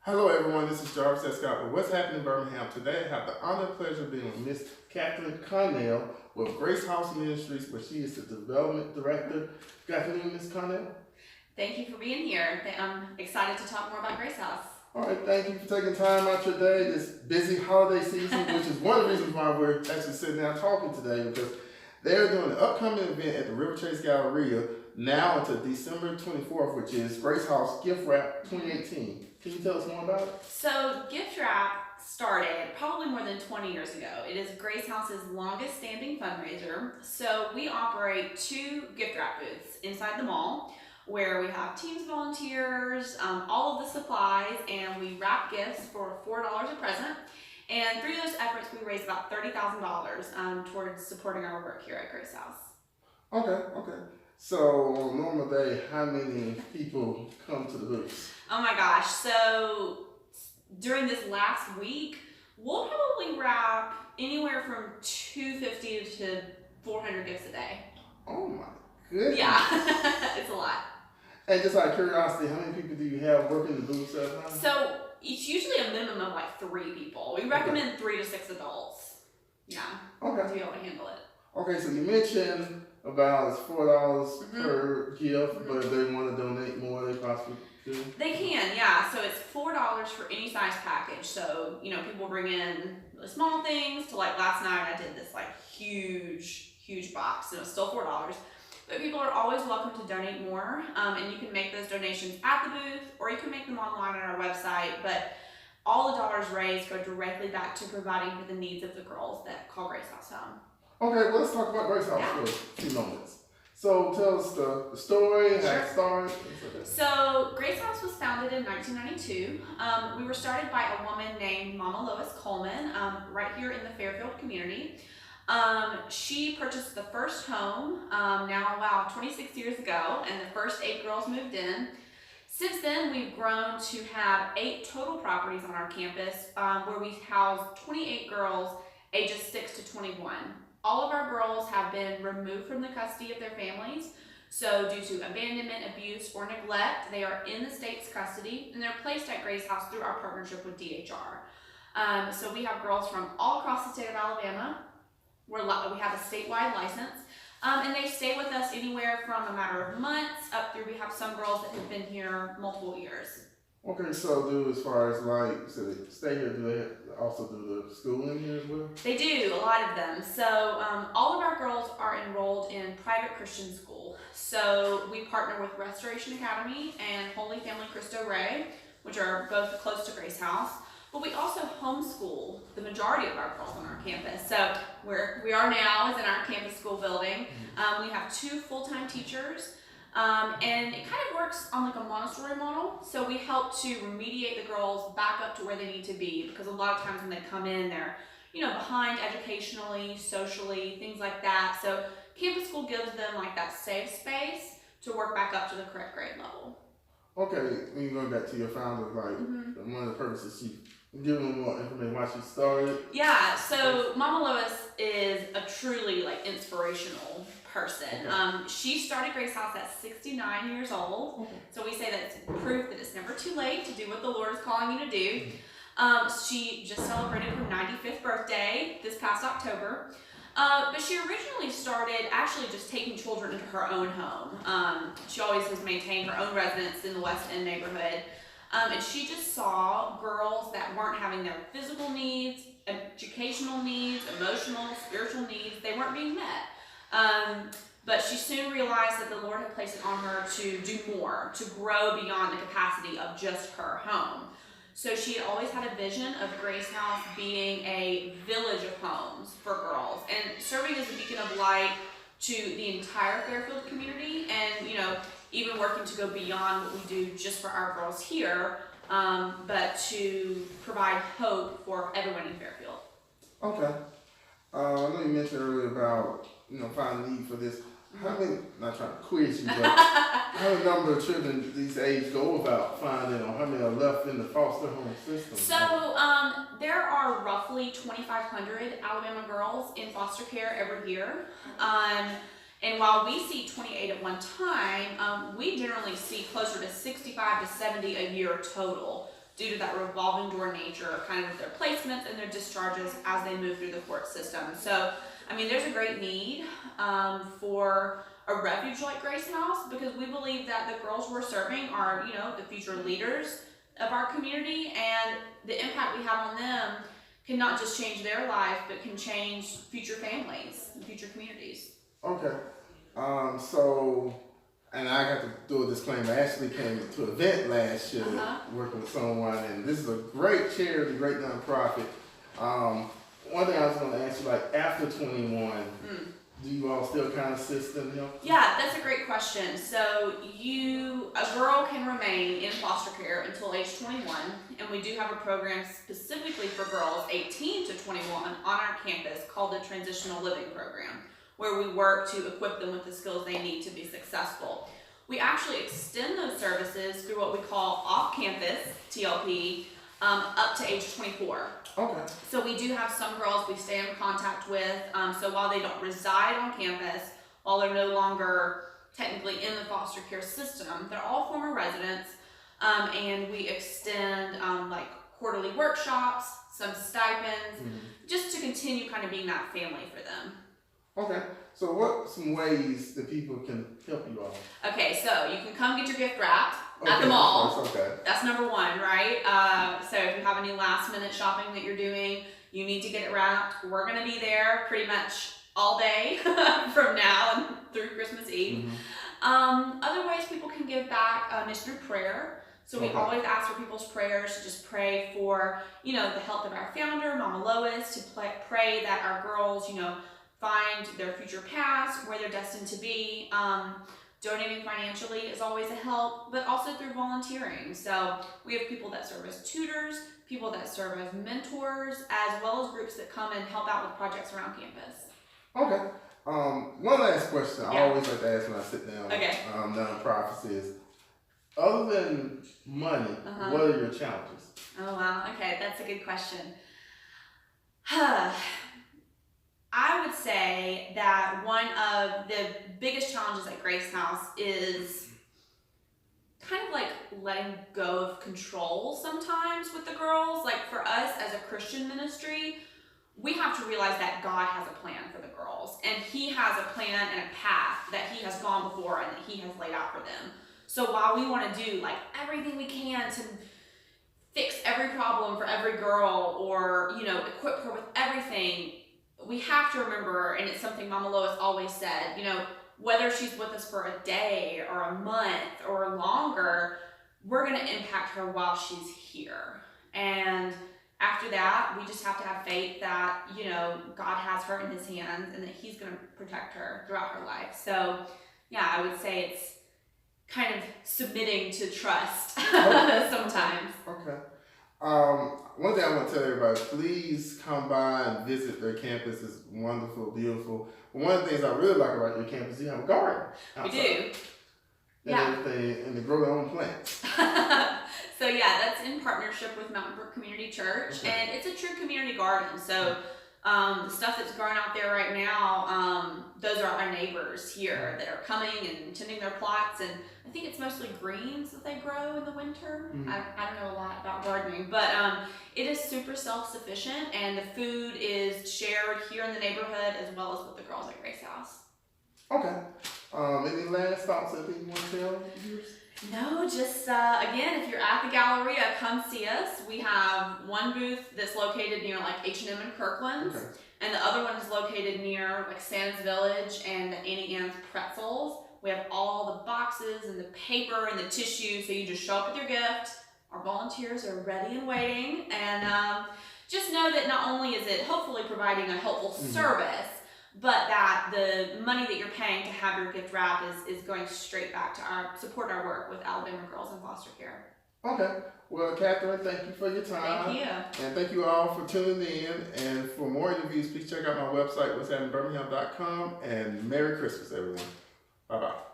Hello everyone, this is Riverchase Galleria. What's happening in Birmingham? Today I have the honor and pleasure of being with Miss Katherine Connell with Grace House Ministries, where she is the development director. Good afternoon, Miss Connell. Thank you for being here. I'm excited to talk more about Grace House. All right, thank you for taking time out your day, this busy holiday season, which is one of the reasons why we're actually sitting down talking today, because they're doing an upcoming event at the Riverchase Galleria now until December 24th, which is Grace House Gift Wrap 2018. Can you tell us more about it? So Gift Wrap started probably more than 20 years ago. It is Grace House's longest standing fundraiser. So we operate 2 gift wrap booths inside the mall where we have teams of volunteers, all of the supplies, and we wrap gifts for $4 a present. And through those efforts, we raised about $30,000 towards supporting our work here at Grace House. Okay. So on a normal day, how many people come to the booths? Oh my gosh, so during this last week, we'll probably wrap anywhere from 250 to 400 gifts a day. Oh my goodness. Yeah, it's a lot. And just out of curiosity, how many people do you have working the booths at a time? So it's usually a minimum of like 3 people. We recommend 3 to 6 adults. Yeah. Okay. To be able to handle it. Okay, so you mentioned about it's $4 per gift, but if they want to donate more, they possibly do. They can, yeah. So it's $4 for any size package. So, people bring in really small things to, like, last night I did this like huge box, and it was still $4. But people are always welcome to donate more, and you can make those donations at the booth, or you can make them online on our website. But all the dollars raised go directly back to providing for the needs of the girls that call Grace House home. Okay, well, let's talk about Grace House for a few moments. So tell us the story, how it started. So Grace House was founded in 1992. We were started by a woman named Mama Lois Coleman, right here in the Fairfield community. She purchased the first home, 26 years ago, and the first 8 girls moved in. Since then, we've grown to have 8 total properties on our campus, where we house 28 girls ages 6 to 21. All of our girls have been removed from the custody of their families. So due to abandonment, abuse, or neglect, they are in the state's custody, and they're placed at Grace House through our partnership with DHR. So we have girls from all across the state of Alabama. We have a statewide license, and they stay with us anywhere from a matter of months up through, we have some girls that have been here multiple years. Okay, so as far as so they stay here, do they also do the schooling here as well? They do, a lot of them. So all of our girls are enrolled in private Christian school. So we partner with Restoration Academy and Holy Family Cristo Rey, which are both close to Grace House. But we also homeschool the majority of our girls on our campus. So where we are now is in our campus school building. We have 2 full-time teachers. And it kind of works on like a Montessori model. So we help to remediate the girls back up to where they need to be, because a lot of times when they come in, they're, behind educationally, socially, things like that. So campus school gives them like that safe space to work back up to the correct grade level. Okay, when you go back to your founder, one of the purposes she give them more information why she started. Yeah, so Mama Lois is a truly inspirational person. Okay. She started Grace House at 69 years old. Okay. So we say that's proof that it's never too late to do what the Lord is calling you to do. She just celebrated her 95th birthday this past October. But she originally started actually just taking children into her own home. She always has maintained her own residence in the West End neighborhood. And she just saw girls that weren't having their physical needs, educational needs, emotional, spiritual needs, they weren't being met. But she soon realized that the Lord had placed it on her to do more, to grow beyond the capacity of just her home. So she had always had a vision of Grace House being a village of homes for girls and serving as a beacon of light to the entire Fairfield community, and even working to go beyond what we do just for our girls here, but to provide hope for everyone in Fairfield. Okay. I know you mentioned earlier about finding need for this. How many, not trying to quiz you, but how many number of children these age go about finding, or how many are left in the foster home system? So there are roughly 2,500 Alabama girls in foster care every year. And while we see 28 at one time, we generally see closer to 65 to 70 a year total. due to that revolving door nature, kind of their placements and their discharges as they move through the court system. So, I mean, there's a great need for a refuge like Grace House, because we believe that the girls we're serving are, you know, the future leaders of our community, and the impact we have on them can not just change their life, but can change future families and future communities. Okay. So, and I got to do a disclaimer. I actually came to an event last year working with someone, and this is a great charity, great nonprofit. One thing I was going to ask you, like after 21, do you all still kind of assist and help? Yeah, that's a great question. So a girl can remain in foster care until age 21, and we do have a program specifically for girls 18 to 21 on our campus called the Transitional Living Program, where we work to equip them with the skills they need to be successful. We actually extend those services through what we call off-campus TLP up to age 24. Okay. So we do have some girls we stay in contact with. So while they don't reside on campus, while they're no longer technically in the foster care system, they're all former residents, and we extend like quarterly workshops, some stipends, just to continue kind of being that family for them. Okay, so what some ways that people can help you all? Okay, so you can come get your gift wrapped at the mall. Okay. That's number one, right? So if you have any last minute shopping that you're doing, you need to get it wrapped. We're gonna be there pretty much all day from now and through Christmas Eve. Other ways people can give back is through prayer. So we always ask for people's prayers to just pray for, you know, the health of our founder, Mama Lois, to pray that our girls, you know, find their future paths, where they're destined to be. Donating financially is always a help, but also through volunteering. So we have people that serve as tutors, people that serve as mentors, as well as groups that come and help out with projects around campus. Okay. One last question I always like to ask when I sit down nonprofits is, other than money, what are your challenges? Oh wow, okay, that's a good question. I would say that one of the biggest challenges at Grace House is kind of like letting go of control sometimes with the girls. Like for us as a Christian ministry, we have to realize that God has a plan for the girls, and He has a plan and a path that He has gone before and that He has laid out for them. So while we want to do like everything we can to fix every problem for every girl, or, you know, equip her with everything, we have to remember, and it's something Mama Lois always said, you know, whether she's with us for a day or a month or longer, we're going to impact her while she's here. And after that, we just have to have faith that, you know, God has her in His hands and that He's going to protect her throughout her life. So, yeah, I would say it's kind of submitting to trust sometimes. Okay. One thing I want to tell everybody, please come by and visit their campus. It's wonderful, beautiful. But one of the things I really like about your campus, you have a garden outside. We do. And everything, and to grow their own plants. So yeah, that's in partnership with Mountain Brook Community Church, and it's a true community garden. So the stuff that's growing out there right now, those are our neighbors here that are coming and tending their plots, and I think it's mostly greens that they grow in the winter. I don't know a lot about gardening, but it is super self-sufficient, and the food is shared here in the neighborhood as well as with the girls at Grace House. Okay. Any last thoughts that you want to tell viewers? No, just again, if you're at the Galleria, come see us. We have one booth that's located near like H&M and Kirkland's, and the other one is located near like Santa's Village and Annie Ann's Pretzels. We have all the boxes and the paper and the tissue, so you just show up with your gift. Our volunteers are ready and waiting, and just know that not only is it hopefully providing a helpful service, but that the money that you're paying to have your gift wrap is going straight back to support our work with Alabama Girls in Foster Care. Okay. Well, Katherine, thank you for your time. Thank you. And thank you all for tuning in. And for more interviews, please check out my website, what'shappenedbirmingham.com. And Merry Christmas, everyone. Bye-bye.